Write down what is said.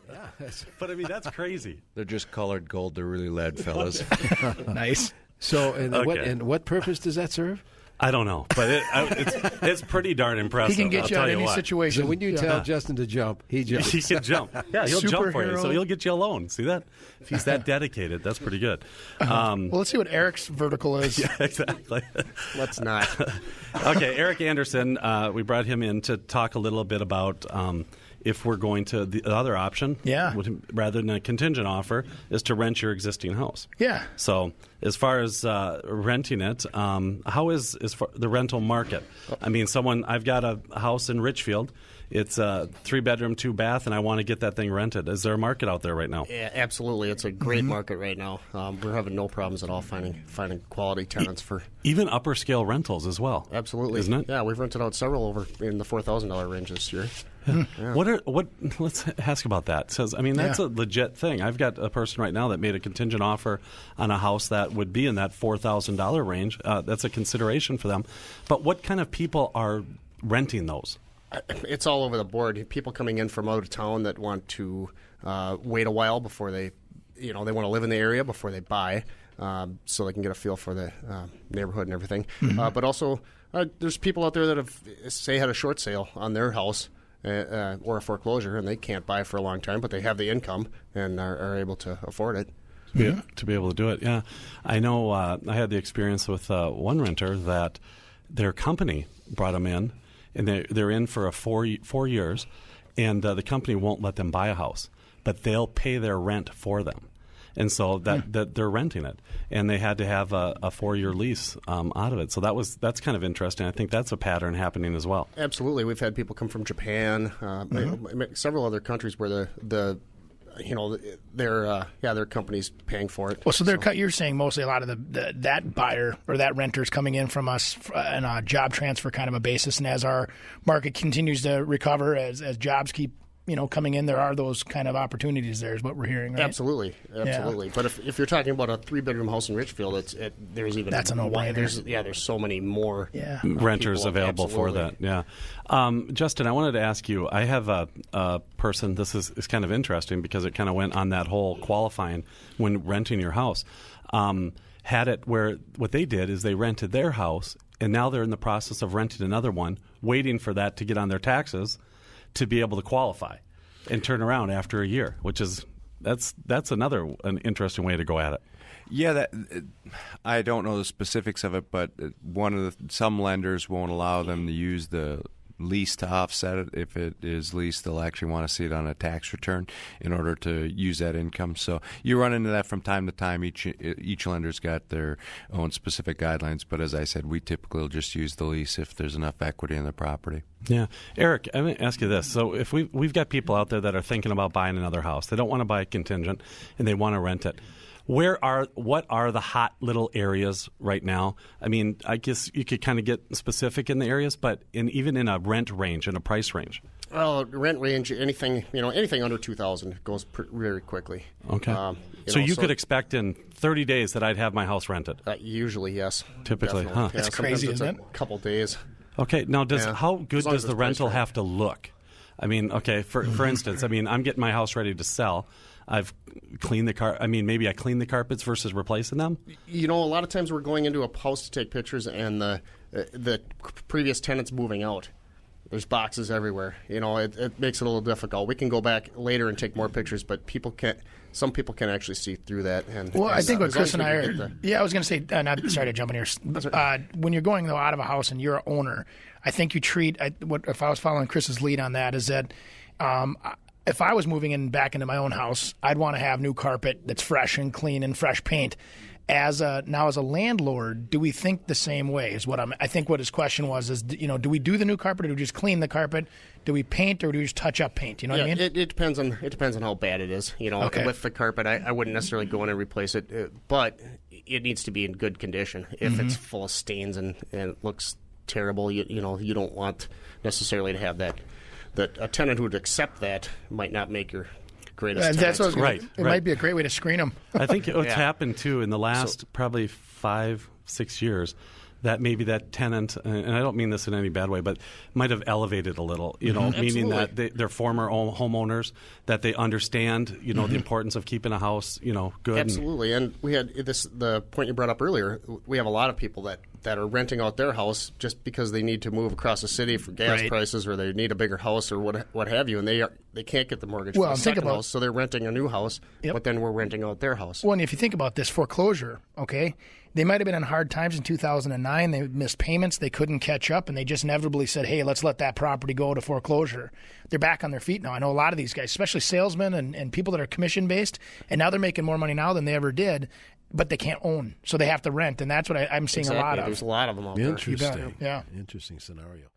Yeah. But, I mean, that's crazy. They're just colored gold. They're really lead, fellas. Nice. So, Okay. what purpose does that serve? I don't know, but it's pretty darn impressive. He can get I'll you out tell of any what. situation. So when you tell Justin to jump, he jumps. He can jump. Yeah, he'll jump for you. Superhero. So he'll get you a loan. See that? If he's that dedicated, that's pretty good. Well, let's see what Eric's vertical is. Yeah, exactly. Let's not. Okay, Eric Anderson, we brought him in to talk a little bit about if we're going to the other option, Yeah. rather than a contingent offer, is to rent your existing house. Yeah. So as far as renting it, how is the rental market? I mean, I've got a house in Richfield. It's a 3-bedroom, 2-bath, and I want to get that thing rented. Is there a market out there right now? Yeah, absolutely. It's a great market right now. We're having no problems at all finding quality tenants for. Even upper scale rentals as well. Absolutely, Isn't it? Yeah, we've rented out several over in the $4,000 range this year. Yeah. Let's ask about that. That's a legit thing. I've got a person right now that made a contingent offer on a house that would be in that $4,000 range. That's a consideration for them. But what kind of people are renting those? It's all over the board. People coming in from out of town that want to wait a while before they want to live in the area before they buy, so they can get a feel for the neighborhood and everything. But also, there's people out there that have, had a short sale on their house or a foreclosure, and they can't buy for a long time, but they have the income and are able to afford it. Yeah, to be able to do it. Yeah, I know. I had the experience with one renter that their company brought them in. And they're in for 4 years, and the company won't let them buy a house, but they'll pay their rent for them. And so that they're renting it, and they had to have a 4-year lease out of it. So that's kind of interesting. I think that's a pattern happening as well. Absolutely, we've had people come from Japan, several other countries where their company's paying for it. Well, so you're saying mostly a lot of that buyer or that renter's coming in from us on a job transfer kind of a basis, and as our market continues to recover, as jobs keep coming in, there are those kind of opportunities there is what we're hearing, right? Absolutely. Yeah. But if you're talking about a 3-bedroom house in Richfield, there's even that's a no-brainer. There's so many more renters available for that. Yeah, Justin, I wanted to ask you. I have a person. This is kind of interesting because it kind of went on that whole qualifying when renting your house. Had it where what they did is they rented their house, and now they're in the process of renting another one, waiting for that to get on their taxes to be able to qualify and turn around after a year, which is that's an interesting way to go at it. Yeah, I don't know the specifics of it, but some lenders won't allow them to use the lease to offset it. If it is leased, they'll actually want to see it on a tax return in order to use that income. So you run into that from time to time. Each lender's got their own specific guidelines, but as I said, we typically will just use the lease if there's enough equity in the property. Yeah. Eric, I'm going to ask you this. So if we've got people out there that are thinking about buying another house, they don't want to buy a contingent and they want to rent it. What are the hot little areas right now? I mean, I guess you could kind of get specific in the areas, but even in a rent range and a price range. Well, rent range, anything under $2,000 goes very quickly. Okay. So you could expect in 30 days that I'd have my house rented. Usually, yes. Typically, definitely. huh? Yeah, That's crazy, isn't it? A couple days. Okay. Now, how good does the rental have to look? I mean, okay. For instance, I'm getting my house ready to sell. I've cleaned maybe I clean the carpets versus replacing them. A lot of times we're going into a house to take pictures, and the previous tenant's moving out. There's boxes everywhere. It makes it a little difficult. We can go back later and take more pictures, but some people can actually see through that. I think what Chris and I are. Yeah, I was going to say. Sorry to jump in here. When you're going out of a house and you're an owner, I think you treat. If I was following Chris's lead on that, is that. If I was moving back into my own house, I'd want to have new carpet that's fresh and clean and fresh paint. As a landlord, do we think the same way? I think what his question was is, do we do the new carpet or do we just clean the carpet? Do we paint or do we just touch up paint? You know what I mean? It depends on how bad it is. Okay. With the carpet, I wouldn't necessarily go in and replace it, but it needs to be in good condition. If it's full of stains and it looks terrible, you don't want necessarily to have that. That a tenant who would accept that might not make your greatest tenant. That's what I was right. It might be a great way to screen them. I think what's happened too in the last probably 5-6 years, that maybe that tenant, and I don't mean this in any bad way, but might have elevated a little, meaning that they're former homeowners, that they understand, the importance of keeping a house, good. Absolutely. And we had the point you brought up earlier, we have a lot of people that are renting out their house just because they need to move across the city for gas prices, or they need a bigger house, or what have you, and they can't get the mortgage for the second house, so they're renting a new house, but then we're renting out their house. Well, and if you think about this foreclosure, okay, they might have been in hard times in 2009. They missed payments. They couldn't catch up, and they just inevitably said, hey, let's let that property go to foreclosure. They're back on their feet now. I know a lot of these guys, especially salesmen and people that are commission-based, and now they're making more money now than they ever did, but they can't own, so they have to rent, and that's what I'm seeing a lot of. There's a lot of them out there. Interesting. Yeah. Interesting scenario.